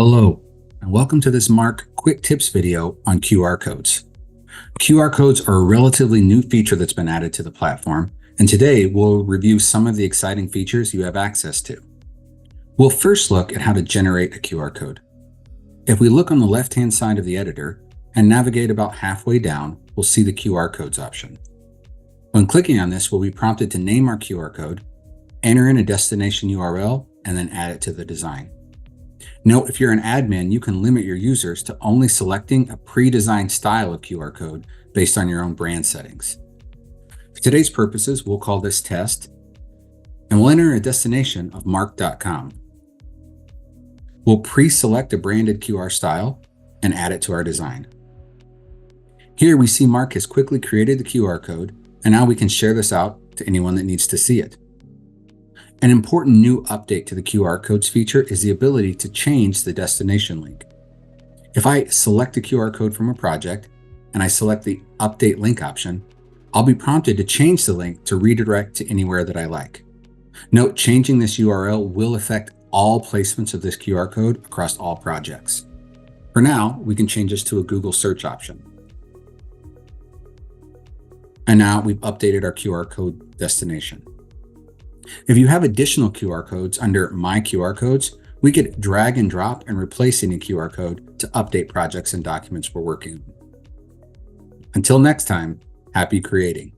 Hello, and welcome to this Marq quick tips video on QR codes. QR codes are a relatively new feature that's been added to the platform, and today we'll review some of the exciting features you have access to. We'll first look at how to generate a QR code. If we look on the left-hand side of the editor and navigate about halfway down, we'll see the QR codes option. When clicking on this, we'll be prompted to name our QR code, enter in a destination URL, and then add it to the design. Note, if you're an admin, you can limit your users to only selecting a pre-designed style of QR code based on your own brand settings. For today's purposes, we'll call this test, and we'll enter a destination of Marq.com. We'll pre-select a branded QR style and add it to our design. Here we see Marq has quickly created the QR code, and now we can share this out to anyone that needs to see it. An important new update to the QR codes feature is the ability to change the destination link. If I select a QR code from a project and I select the update link option, I'll be prompted to change the link to redirect to anywhere that I like. Note, changing this URL will affect all placements of this QR code across all projects. For now, we can change this to a Google search option. And now we've updated our QR code destination. If you have additional QR codes under My QR Codes, we could drag and drop and replace any QR code to update projects and documents we're working on. Until next time, happy creating.